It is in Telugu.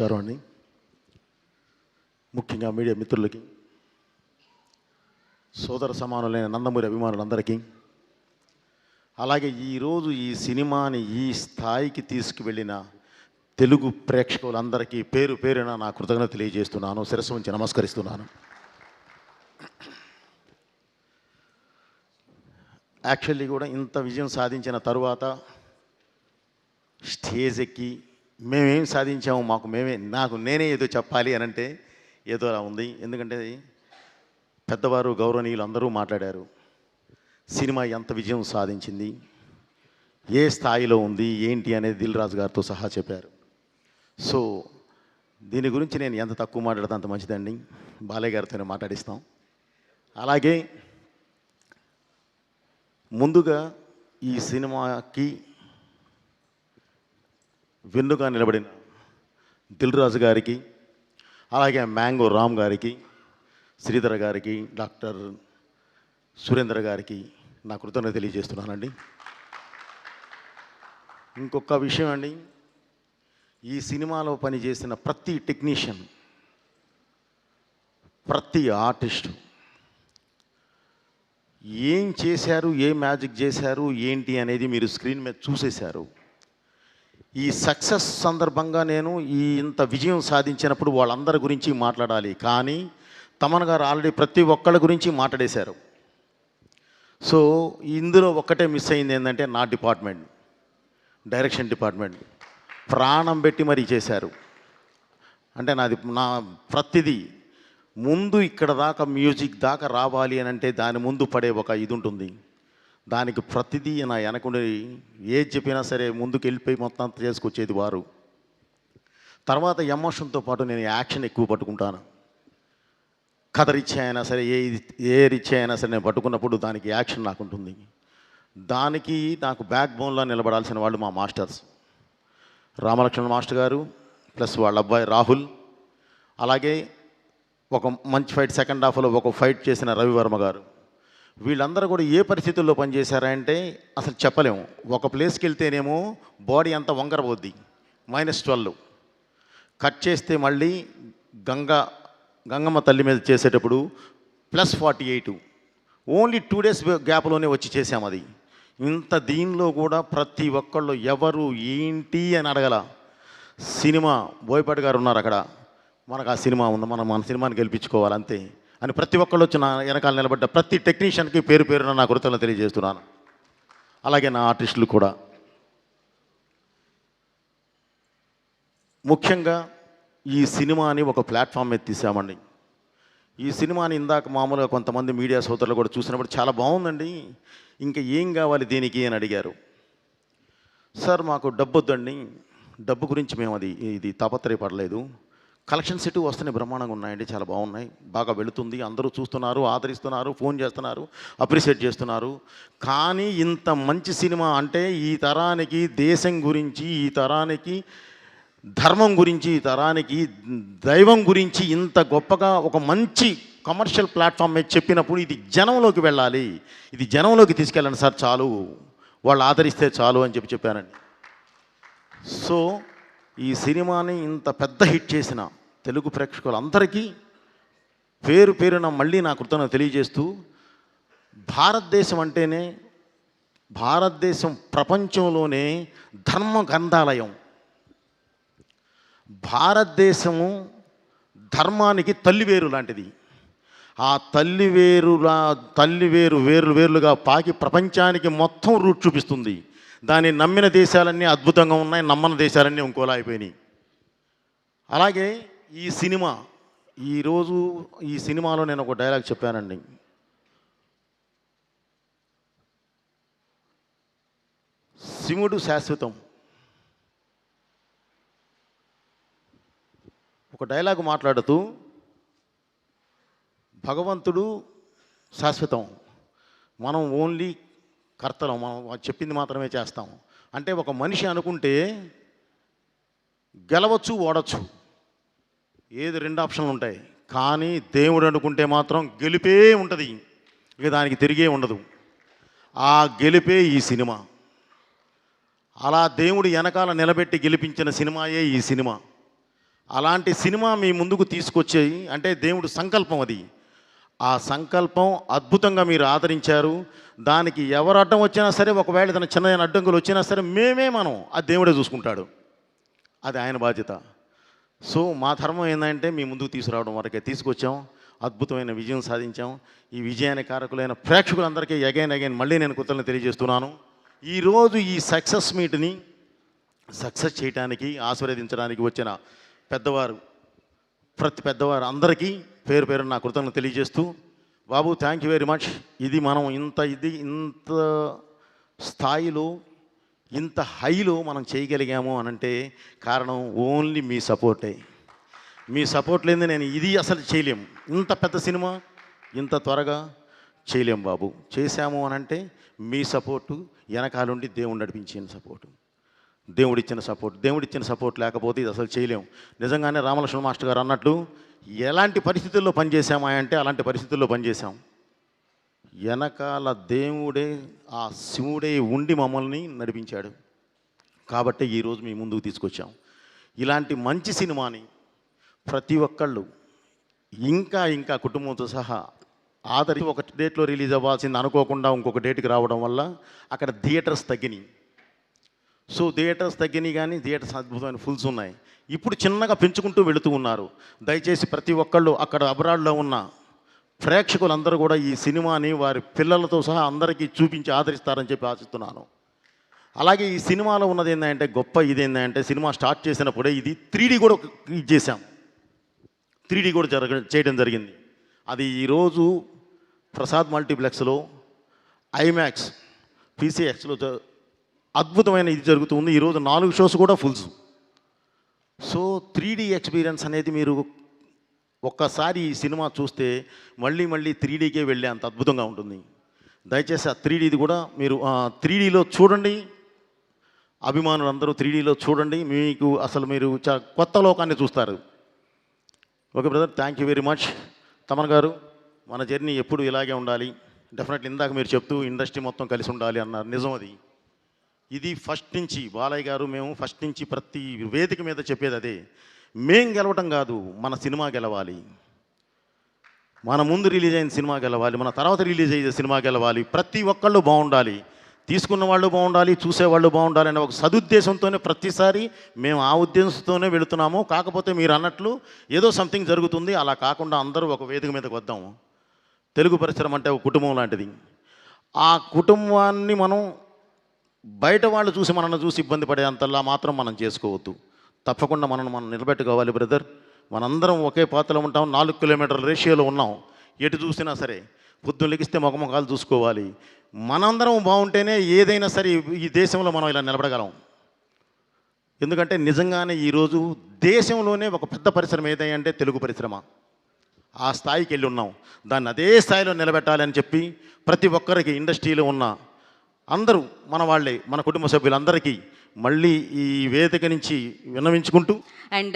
అండి, ముఖ్యంగా మీడియా మిత్రులకి, సోదర సమానులైన నందమూరి అభిమానులందరికీ, అలాగే ఈరోజు ఈ సినిమాని ఈ స్థాయికి తీసుకువెళ్ళిన తెలుగు ప్రేక్షకులందరికీ పేరు పేరున నా కృతజ్ఞత తెలియజేస్తున్నాను. శిరస్సు ఉంచి నమస్కరిస్తున్నాను. యాక్చువల్లీ కూడా ఇంత విజయం సాధించిన తరువాత స్టేజ్ ఎక్కి మేమేం సాధించాము, నాకు నేనే ఏదో చెప్పాలి అని అంటే ఏదో అలా ఉంది. ఎందుకంటే పెద్దవారు గౌరవనీయులు అందరూ మాట్లాడారు. సినిమా ఎంత విజయం సాధించింది, ఏ స్థాయిలో ఉంది, ఏంటి అనేది దిల్ రాజు గారితో సహా చెప్పారు. సో దీని గురించి నేను ఎంత తక్కువ మాట్లాడితే అంత మంచిదండి. బాలయ్య గారితోనే మాట్లాడిస్తాం. అలాగే ముందుగా ఈ సినిమాకి వెన్నుగా నిలబడిన దిల్ రాజు గారికి, అలాగే మ్యాంగో రామ్ గారికి, శ్రీధర్ గారికి, డాక్టర్ సురేంద్ర గారికి నా కృతజ్ఞత తెలియజేస్తున్నానండి. ఇంకొక విషయం అండి, ఈ సినిమాలో పనిచేసిన ప్రతి టెక్నీషియన్, ప్రతి ఆర్టిస్టు ఏం చేశారు, ఏ మ్యాజిక్ చేశారు, ఏంటి అనేది మీరు స్క్రీన్ మీద చూసేశారు. ఈ సక్సెస్ సందర్భంగా నేను ఇంత విజయం సాధించినప్పుడు వాళ్ళందరి గురించి మాట్లాడాలి, కానీ తమన్ గారు ఆల్రెడీ ప్రతి ఒక్కళ్ళ గురించి మాట్లాడేశారు. సో ఇందులో ఒక్కటే మిస్ అయింది ఏంటంటే నా డిపార్ట్మెంట్, డైరెక్షన్ డిపార్ట్మెంట్ ప్రాణం పెట్టి మరీ చేశారు. అంటే నా ప్రతిదీ ముందు ఇక్కడ దాకా మ్యూజిక్ దాకా రావాలి అని అంటే దాని ముందు పడే ఒక ఇది ఉంటుంది. దానికి ప్రతిదీ నా వెనకుండి ఏది చెప్పినా సరే ముందుకు వెళ్ళిపోయి మొత్తం అంతా చేసుకొచ్చేది వారు. తర్వాత ఎమోషన్తో పాటు నేను యాక్షన్ ఎక్కువ పట్టుకుంటాను. కథ రీత్యా అయినా సరే, ఏ రీత్యా అయినా సరే నేను పట్టుకున్నప్పుడు దానికి యాక్షన్ నాకు ఉంటుంది. దానికి నాకు బ్యాక్ బోన్లో నిలబడాల్సిన వాళ్ళు మా మాస్టర్స్ రామలక్ష్మణ్ మాస్టర్ గారు, ప్లస్ వాళ్ళ అబ్బాయి రాహుల్, అలాగే ఒక మంచి ఫైట్ సెకండ్ హాఫ్లో ఒక ఫైట్ చేసిన రవివర్మ గారు. వీళ్ళందరూ కూడా ఏ పరిస్థితుల్లో పనిచేశారంటే అసలు చెప్పలేము. ఒక ప్లేస్కి వెళ్తేనేమో బాడీ అంతా వంకరపోద్ది, -12 కట్ చేస్తే మళ్ళీ గంగమ్మ తల్లి మీద చేసేటప్పుడు +48, ఓన్లీ 2 days గ్యాప్లోనే వచ్చి చేసాం. అది ఇంత దీనిలో కూడా ప్రతి ఒక్కళ్ళు ఎవరు ఏంటి అని అడగల. సినిమా బోయపాటి గారు ఉన్నారు అక్కడ, మనకు ఆ సినిమా ఉంది, మన సినిమాని గెలిపించుకోవాలి అంతే అని ప్రతి ఒక్కళ్ళు వచ్చి నా వెనకాల నిలబడ్డ ప్రతి టెక్నీషియన్కి పేరు పేరున నా కృతజ్ఞతలు తెలియజేస్తున్నాను. అలాగే నా ఆర్టిస్టులు కూడా. ముఖ్యంగా ఈ సినిమాని ఒక ప్లాట్ఫామ్ మీద తీసామండి. ఈ సినిమాని ఇందాక మామూలుగా కొంతమంది మీడియా సోదరులు కూడా చూసినప్పుడు చాలా బాగుందండి, ఇంకా ఏం కావాలి దీనికి అని అడిగారు. సార్ మాకు డబ్బు వద్దండి, డబ్బు గురించి మేము ఇది తాపత్రయపడలేదు. కలెక్షన్స్ ఇటు వస్తున్నాయి, బ్రహ్మాండంగా ఉన్నాయండి, చాలా బాగున్నాయి, బాగా వెళుతుంది, అందరూ చూస్తున్నారు, ఆదరిస్తున్నారు, ఫోన్ చేస్తున్నారు, అప్రిషియేట్ చేస్తున్నారు. కానీ ఇంత మంచి సినిమా అంటే ఈ తరానికి దేశం గురించి, ఈ తరానికి ధర్మం గురించి, ఈ తరానికి దైవం గురించి ఇంత గొప్పగా ఒక మంచి కమర్షియల్ ప్లాట్ఫామ్ మీద చెప్పినప్పుడు ఇది జనంలోకి వెళ్ళాలి, ఇది జనంలోకి తీసుకెళ్ళండి సార్, చాలు, వాళ్ళు ఆదరిస్తే చాలు అని చెప్పానండి. సో ఈ సినిమాని ఇంత పెద్ద హిట్ చేసిన తెలుగు ప్రేక్షకులందరికీ పేరు పేరున మళ్ళీ నా కృతజ్ఞత తెలియజేస్తూ, భారతదేశం ప్రపంచంలోనే ధర్మ గ్రంథాలయం. భారతదేశము ధర్మానికి తల్లివేరు లాంటిది. ఆ వేరుగా పాకి ప్రపంచానికి మొత్తం రూట్ చూపిస్తుంది. దాన్ని నమ్మిన దేశాలన్నీ అద్భుతంగా ఉన్నాయి, నమ్మని దేశాలన్నీ ఇంకోలా అయిపోయినాయి. అలాగే ఈ సినిమాలో నేను ఒక డైలాగ్ చెప్పానండి. శివుడు శాశ్వతం. ఒక డైలాగ్ మాట్లాడుతూ భగవంతుడు శాశ్వతం, మనం ఓన్లీ కర్తలం, మనం చెప్పింది మాత్రమే చేస్తాం. అంటే ఒక మనిషి అనుకుంటే గెలవచ్చు, ఓడచ్చు, ఏది 2 ఆప్షన్లు ఉంటాయి. కానీ దేవుడు అనుకుంటే మాత్రం గెలిపే ఉంటుంది, ఇక దానికి తిరిగే ఉండదు. ఆ గెలిపే ఈ సినిమా. అలా దేవుడు వెనకాల నిలబెట్టి గెలిపించిన సినిమాయే ఈ సినిమా. అలాంటి సినిమా మీ ముందుకు తీసుకొచ్చేయి అంటే దేవుడు సంకల్పం అది. ఆ సంకల్పం అద్భుతంగా మీరు ఆదరించారు. దానికి ఎవరు అడ్డం వచ్చినా సరే, ఒకవేళ ఏదైనా చిన్న అడ్డంకులు వచ్చినా సరే మనం ఆ దేవుడే చూసుకుంటాడు. అది ఆయన బాధ్యత. సో మా ధర్మం ఏంటంటే మీ ముందుకు తీసుకురావడం వరకే తీసుకొచ్చాం. అద్భుతమైన విజయం సాధించాం. ఈ విజయానికి కారకులైన ప్రేక్షకులందరికీ అగైన్ మళ్ళీ నేను కృతజ్ఞతలు తెలియజేస్తున్నాను. ఈరోజు ఈ సక్సెస్ మీట్ని సక్సెస్ చేయడానికి ఆశీర్వదించడానికి వచ్చిన పెద్దవారు, ప్రతి పెద్దవారు అందరికీ పేరు పేరు నా కృతజ్ఞతలు తెలియజేస్తూ, బాబు థ్యాంక్ యూ వెరీ మచ్. ఇది మనం ఇంత స్థాయిలో ఇంత హైలో మనం చేయగలిగాము అనంటే కారణం ఓన్లీ మీ సపోర్టే. మీ సపోర్ట్ లేని నేను ఇది అసలు చేయలేము. ఇంత పెద్ద సినిమా ఇంత త్వరగా చేయలేము బాబు. చేశాము అనంటే మీ సపోర్టు, వెనకాలండి దేవుడు నడిపించిన సపోర్టు, దేవుడిచ్చిన సపోర్ట్ లేకపోతే ఇది అసలు చేయలేము. నిజంగానే రామలక్ష్మణ మాస్టర్ గారు అన్నట్లు ఎలాంటి పరిస్థితుల్లో పనిచేసామా అంటే అలాంటి పరిస్థితుల్లో పనిచేసాం. వెనకాల దేవుడే, ఆ శివుడే ఉండి మమ్మల్ని నడిపించాడు. కాబట్టి ఈరోజు మీ ముందుకు తీసుకొచ్చాం. ఇలాంటి మంచి సినిమాని ప్రతి ఒక్కళ్ళు ఇంకా కుటుంబంతో సహా ఆదరి ఒక డేట్లో రిలీజ్ అవ్వాల్సింది అనుకోకుండా ఇంకొక డేట్కి రావడం వల్ల అక్కడ థియేటర్స్ తగ్గినాయి. సో థియేటర్స్ తగ్గినాయి, కానీ థియేటర్స్ అద్భుతమైన ఫుల్స్ ఉన్నాయి. ఇప్పుడు చిన్నగా పెంచుకుంటూ వెళుతూ ఉన్నారు. దయచేసి ప్రతి ఒక్కళ్ళు అక్కడ అబ్రాడ్లో ఉన్న ప్రేక్షకులందరూ కూడా ఈ సినిమాని వారి పిల్లలతో సహా అందరికీ చూపించి ఆదరిస్తారని చెప్పి ఆశిస్తున్నాను. అలాగే ఈ సినిమాలో ఉన్నది ఏంటంటే గొప్ప ఇదేంటంటే సినిమా స్టార్ట్ చేసినప్పుడే ఇది 3D కూడా ఇది చేశాం. 3D కూడా చేయడం జరిగింది. అది ఈరోజు ప్రసాద్ మల్టీప్లెక్స్లో ఐమాక్స్ PCXలో అద్భుతమైన ఇది జరుగుతుంది. ఈరోజు 4 షోస్ కూడా ఫుల్స్. సో 3D ఎక్స్పీరియన్స్ అనేది మీరు ఒక్కసారి ఈ సినిమా చూస్తే మళ్ళీ 3Dకే వెళ్ళే అంత అద్భుతంగా ఉంటుంది. దయచేసి ఆ 3Dది కూడా మీరు 3Dలో చూడండి. అభిమానులందరూ 3Dలో చూడండి. మీకు అసలు మీరు కొత్త లోకాన్ని చూస్తారు. Okay brother, thank you very much. Thaman గారు, మన జర్నీ ఎప్పుడు ఇలాగే ఉండాలి. డెఫినెట్లీ ఇందాక మీరు చెప్తూ ఇండస్ట్రీ మొత్తం కలిసి ఉండాలి అన్నారు. నిజం అది. ఇది ఫస్ట్ నుంచి బాలయ్య గారు మేము ఫస్ట్ నుంచి ప్రతి వేదిక మీద చెప్పేది అదే. మేం గెలవటం కాదు, మన సినిమా గెలవాలి. మన ముందు రిలీజ్ అయిన సినిమా గెలవాలి, మన తర్వాత రిలీజ్ అయ్యే సినిమా గెలవాలి. ప్రతి ఒక్కళ్ళు బాగుండాలి, తీసుకున్న వాళ్ళు బాగుండాలి, చూసేవాళ్ళు బాగుండాలి అనే ఒక సదుద్దేశంతోనే ప్రతిసారి మేము ఆ ఉద్దేశంతోనే వెళుతున్నాము. కాకపోతే మీరు అన్నట్లు ఏదో సంథింగ్ జరుగుతుంది, అలా కాకుండా అందరూ ఒక వేదిక మీదకి వద్దాము. తెలుగు పరిశ్రమ అంటే ఒక కుటుంబం లాంటిది. ఆ కుటుంబాన్ని మనం బయట వాళ్ళు చూసి మనల్ని చూసి ఇబ్బంది పడేంతలా మాత్రం మనం చేసుకోవద్దు. తప్పకుండా మనం నిలబెట్టుకోవాలి బ్రదర్. మనందరం ఒకే పాత్రలో ఉంటాం, 4 కిలోమీటర్ల రేషియోలో ఉన్నాం. ఎటు చూసినా సరే పొద్దున్న లెగిస్తే ముఖముఖాలు చూసుకోవాలి. మనందరం బాగుంటేనే ఏదైనా సరే ఈ దేశంలో మనం ఇలా నిలబడగలం. ఎందుకంటే నిజంగానే ఈరోజు దేశంలోనే ఒక పెద్ద పరిశ్రమ ఏదంటే తెలుగు పరిశ్రమ. ఆ స్థాయికి వెళ్ళి ఉన్నాం. దాన్ని అదే స్థాయిలో నిలబెట్టాలని చెప్పి ప్రతి ఒక్కరికి ఇండస్ట్రీలో ఉన్న అందరూ మన వాళ్ళే, మన కుటుంబ సభ్యులందరికీ మళ్ళీ ఈ వేదిక నుంచి విన్నవించుకుంటూ అండ్